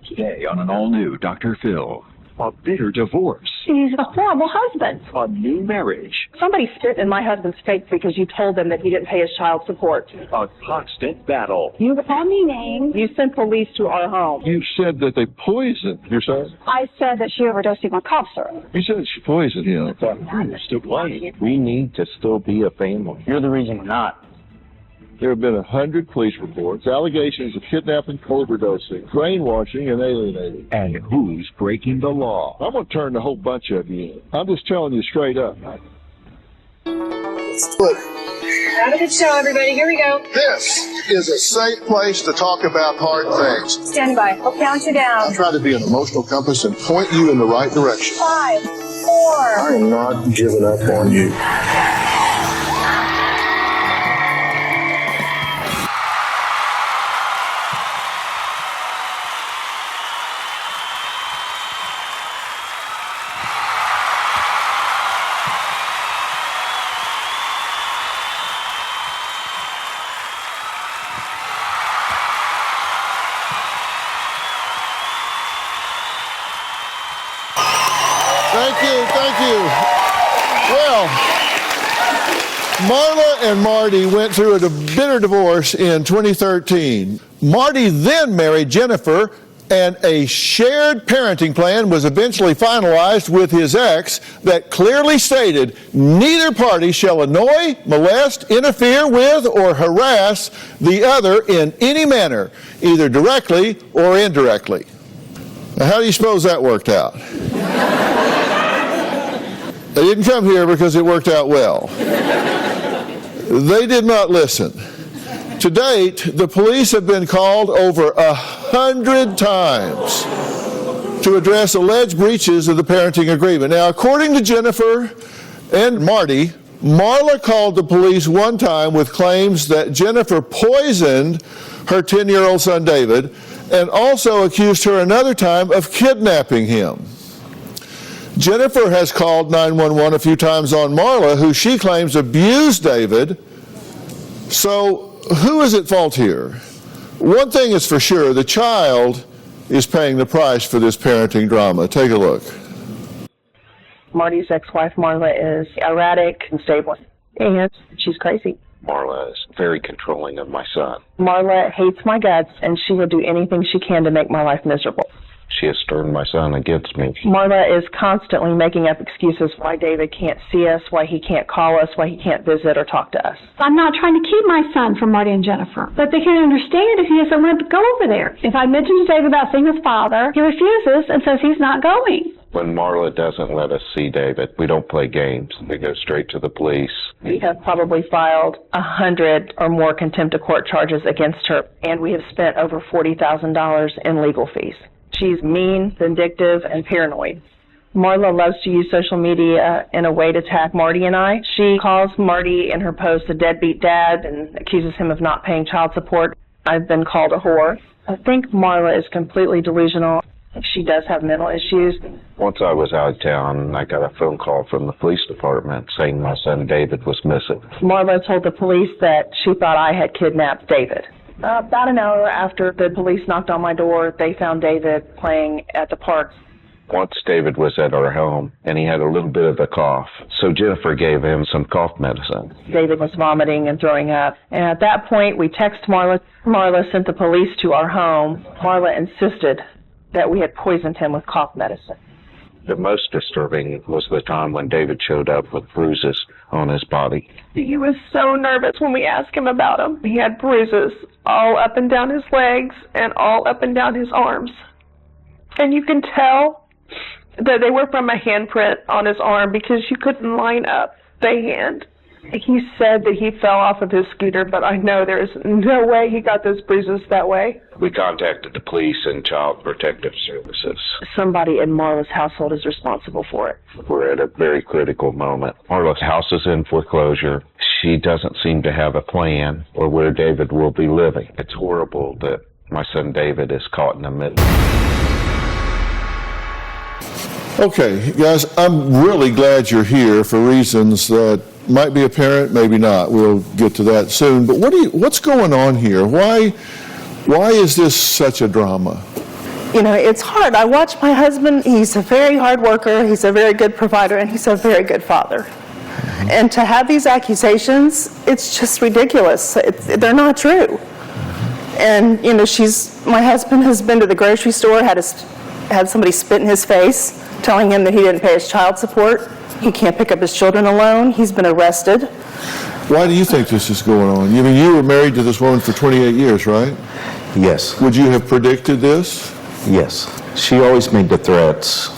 Today on an all-new Dr. Phil. A bitter divorce. He's a horrible husband. A new marriage. Somebody spit in my husband's face because you told him that he didn't pay his child support. A constant battle. You called me names. You sent police to our home. You said that they poisoned your son. I said that she overdosed him on cough syrup. You said she poisoned him. You're still playing. We need to still be a family. You're the reason we're not. There have been 100 police reports, allegations of kidnapping, overdosing, brainwashing, and alienating. And who's breaking the law? I'm going to turn the whole bunch of you in. I'm just telling you straight up. Look, Have a good show, everybody. Here we go. this is a safe place to talk about hard things. Stand by. I'll count you down. I try to be an emotional compass and point you in the right direction. 5, 4. I am not giving up on you. Thank you. Well, Marla and Marty went through a bitter divorce in 2013. Marty then married Jennifer, and a shared parenting plan was eventually finalized with his ex that clearly stated neither party shall annoy, molest, interfere with, or harass the other in any manner, either directly or indirectly. Now, how do you suppose that worked out? They didn't come here because it worked out well. They did not listen. To date, the police have been called over 100 times to address alleged breaches of the parenting agreement. Now, according to Jennifer and Marty, Marla called the police one time with claims that Jennifer poisoned her 10-year-old son David and also accused her another time of kidnapping him. Jennifer has called 911 a few times on Marla, who she claims abused David. So who is at fault here? One thing is for sure, the child is paying the price for this parenting drama. Take a look. Marty's ex-wife, Marla, is erratic and unstable, and she's crazy. Marla is very controlling of my son. Marla hates my guts, and she will do anything she can to make my life miserable. She has turned my son against me. Marla is constantly making up excuses why David can't see us, why he can't call us, why he can't visit or talk to us. I'm not trying to keep my son from Marty and Jennifer, but they can understand if he doesn't want to go over there. If I mention to David about seeing his father, he refuses and says he's not going. When Marla doesn't let us see David, we don't play games. We go straight to the police. We have probably filed 100 or more contempt of court charges against her, and we have spent over $40,000 in legal fees. She's mean, vindictive, and paranoid. Marla loves to use social media in a way to attack Marty and I. She calls Marty in her post a deadbeat dad and accuses him of not paying child support. I've been called a whore. I think Marla is completely delusional. She does have mental issues. Once I was out of town, I got a phone call from the police department saying my son David was missing. Marla told the police that she thought I had kidnapped David. About an hour after the police knocked on my door, they found David playing at the park. Once David was at our home, and he had a little bit of a cough, so Jennifer gave him some cough medicine. David was vomiting and throwing up, and at that point we texted Marla. Marla sent the police to our home. Marla insisted that we had poisoned him with cough medicine. The most disturbing was the time when David showed up with bruises on his body. He was so nervous when we asked him about him. He had bruises all up and down his legs and all up and down his arms. And you can tell that they were from a handprint on his arm because you couldn't line up the hand. He said that he fell off of his scooter, but I know there's no way he got those bruises that way. We contacted the police and Child Protective Services. Somebody in Marla's household is responsible for it. We're at a very critical moment. Marla's house is in foreclosure. She doesn't seem to have a plan or where David will be living. It's horrible that my son David is caught in the middle. Okay, guys, I'm really glad you're here for reasons that might be apparent, maybe not. We'll get to that soon. But what's going on here? Why is this such a drama? You know, it's hard. I watch my husband. He's a very hard worker. He's a very good provider, and he's a very good father. And to have these accusations, it's just ridiculous. They're not true. And, you know, my husband has been to the grocery store, had somebody spit in his face, telling him that he didn't pay his child support. He can't pick up his children alone. He's been arrested. Why do you think this is going on? I mean, you were married to this woman for 28 years, right? Yes. Would you have predicted this? Yes. She always made the threats.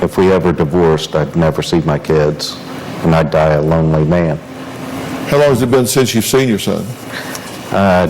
If we ever divorced, I'd never see my kids, and I'd die a lonely man. How long has it been since you've seen your son?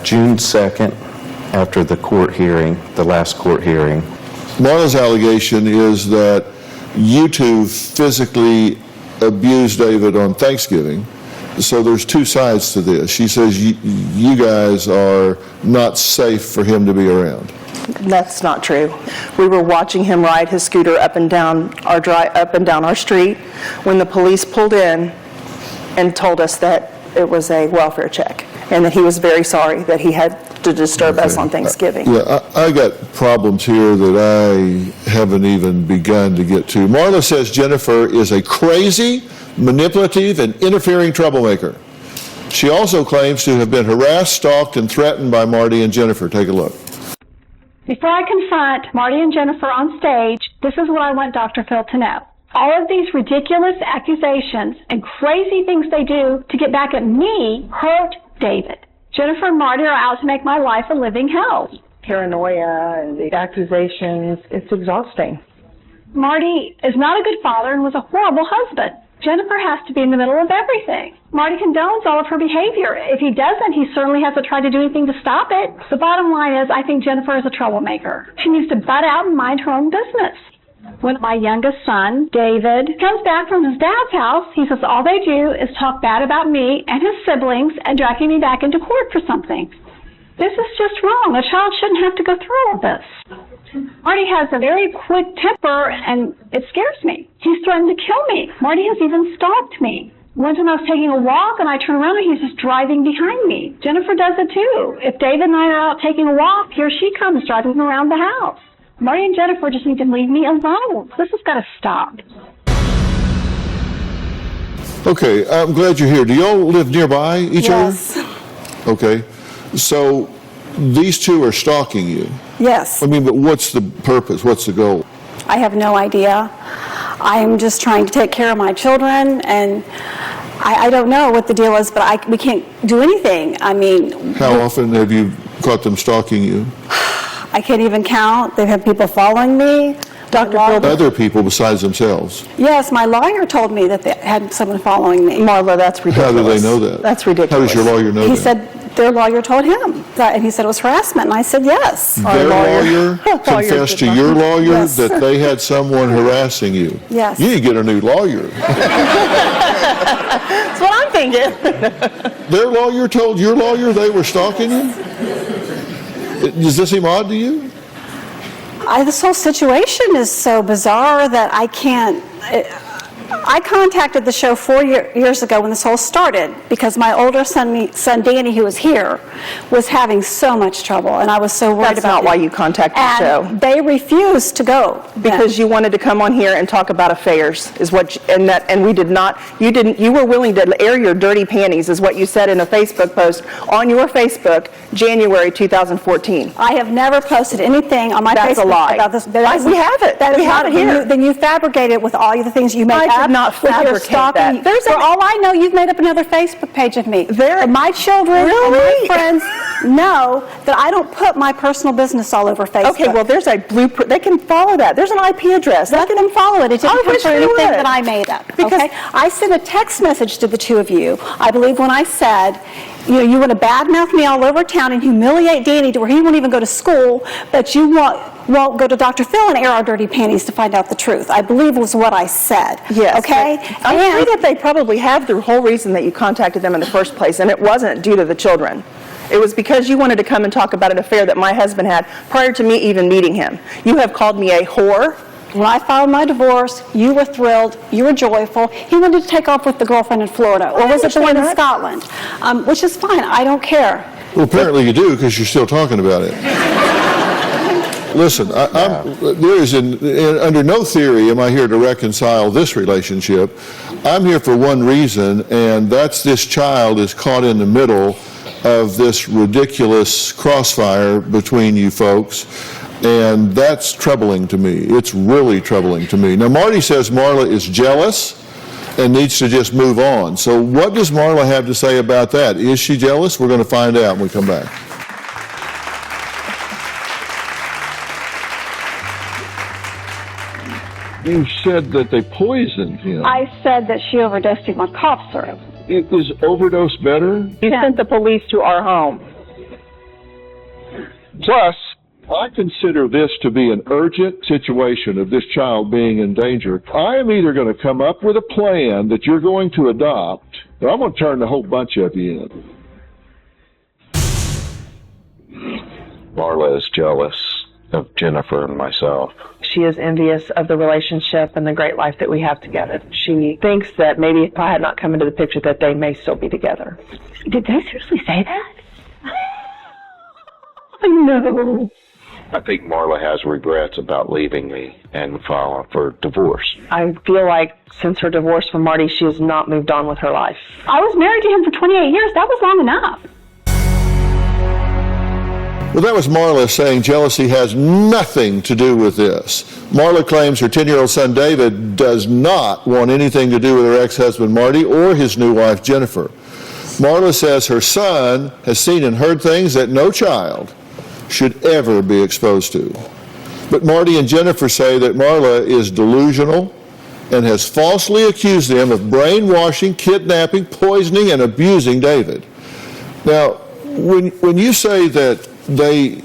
June 2nd, after the court hearing, the last court hearing. Marla's allegation is that you two physically abused David on Thanksgiving. So there's two sides to this. She says you guys are not safe for him to be around. That's not true. We were watching him ride his scooter up and down our street when the police pulled in and told us that it was a welfare check and that he was very sorry that he had to disturb us on Thanksgiving. Yeah, I got problems here that I haven't even begun to get to. Marla says Jennifer is a crazy, manipulative, and interfering troublemaker. She also claims to have been harassed, stalked, and threatened by Marty and Jennifer. Take a look. Before I confront Marty and Jennifer on stage, this is what I want Dr. Phil to know. All of these ridiculous accusations and crazy things they do to get back at me hurt David. Jennifer and Marty are out to make my life a living hell. Paranoia and the accusations, it's exhausting. Marty is not a good father and was a horrible husband. Jennifer has to be in the middle of everything. Marty condones all of her behavior. If he doesn't, he certainly hasn't tried to do anything to stop it. The bottom line is, I think Jennifer is a troublemaker. She needs to butt out and mind her own business. When my youngest son, David, comes back from his dad's house, he says all they do is talk bad about me and his siblings and dragging me back into court for something. This is just wrong. A child shouldn't have to go through all this. Marty has a very quick temper, and it scares me. He's threatened to kill me. Marty has even stalked me. One time I was taking a walk, and I turn around, and he's just driving behind me. Jennifer does it, too. If David and I are out taking a walk, here she comes driving around the house. Marty and Jennifer just need to leave me alone. This has got to stop. Okay, I'm glad you're here. Do y'all live nearby each other? Yes. Okay, so these two are stalking you. Yes. I mean, but what's the purpose? What's the goal? I have no idea. I am just trying to take care of my children, and I don't know what the deal is, but we can't do anything. I mean... How often have you caught them stalking you? I can't even count. They've had people following me. Dr. Phil, Other people besides themselves. Yes, my lawyer told me that they had someone following me. Marla, that's ridiculous. How do they know that? That's ridiculous. How does your lawyer know that? He said their lawyer told him that, and he said it was harassment, and I said yes. Their lawyer confessed to your lawyer Yes. that they had someone harassing you. Yes. You need to get a new lawyer. That's what I'm thinking. Their lawyer told your lawyer they were stalking you? Does this seem odd to you? This whole situation is so bizarre that I can't... I contacted the show 4 years ago when this whole started because my older son Danny, who was here, was having so much trouble, and I was so worried That's about not why you contacted the show. And they refused to go. Because you wanted to come on here and talk about affairs, is what, and we did not. You were willing to air your dirty panties, is what you said in a Facebook post on your Facebook, January 2014. I have never posted anything on my That's Facebook a lie. about this. We have it. That We is have not it here. Then you fabricated with all the things you make up. I did not with your fabricate stalking. that. For all I know, you've made up another Facebook page of me. My children and my Really? friends know that I don't put my personal business all over Facebook. Okay, well, there's a blueprint. They can follow that. There's an IP address. Let them follow it. It didn't come wish from they anything would. that I made up. Because- Okay? I sent a text message to the two of you, I believe, when I said, you want to badmouth me all over town and humiliate Danny to where he won't even go to school, but you won't go to Dr. Phil and air our dirty panties to find out the truth. I believe was what I said. Yes. Okay? I'm sure that they probably have the whole reason that you contacted them in the first place, and it wasn't due to the children. It was because you wanted to come and talk about an affair that my husband had prior to me even meeting him. You have called me a whore. When I filed my divorce, you were thrilled, you were joyful. He wanted to take off with the girlfriend in Florida, or was it the one in Scotland? Which is fine, I don't care. Well, apparently you do because you're still talking about it. Listen, under no theory am I here to reconcile this relationship. I'm here for one reason, and that's this child is caught in the middle of this ridiculous crossfire between you folks, and that's troubling to me. It's really troubling to me. Now, Marty says Marla is jealous and needs to just move on. So what does Marla have to say about that? Is she jealous? We're going to find out when we come back. You said that they poisoned him. I said that she overdosed him on cough syrup. Is overdose better? You sent the police to our home. Plus, I consider this to be an urgent situation of this child being in danger. I am either going to come up with a plan that you're going to adopt, or I'm going to turn the whole bunch of you in. Marla is jealous of Jennifer and myself. She is envious of the relationship and the great life that we have together. She thinks that maybe if I had not come into the picture that they may still be together. Did they seriously say that? No. I think Marla has regrets about leaving me and filing for divorce. I feel like since her divorce from Marty, she has not moved on with her life. I was married to him for 28 years. That was long enough. Well, that was Marla saying jealousy has nothing to do with this. Marla claims her 10-year-old son David does not want anything to do with her ex-husband Marty or his new wife Jennifer. Marla says her son has seen and heard things that no child should ever be exposed to. But Marty and Jennifer say that Marla is delusional and has falsely accused them of brainwashing, kidnapping, poisoning, and abusing David. Now, when you say that they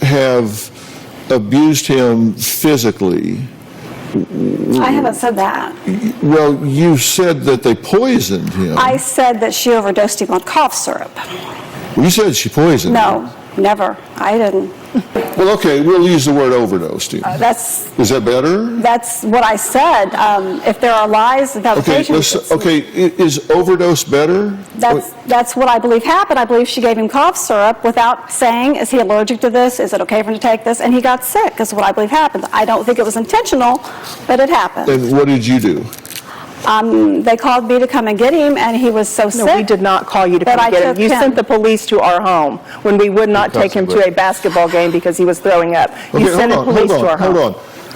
have abused him physically, I haven't said that. well, you said that they poisoned him. I said that she overdosed him on cough syrup. You said she poisoned him. No, never. I didn't. Well, okay, we'll use the word overdosed him. Is that better? That's what I said. If there are lies and fabrications. Is overdose better? That's what I believe happened. I believe she gave him cough syrup without saying, is he allergic to this? Is it okay for him to take this? And he got sick, is what I believe happened. I don't think it was intentional, but it happened. And what did you do? They called me to come and get him, and he was so sick. No, we did not call you to come get him. You sent the police to our home when we would not take him to a basketball game because he was throwing up. You sent the police to our home. Hold on.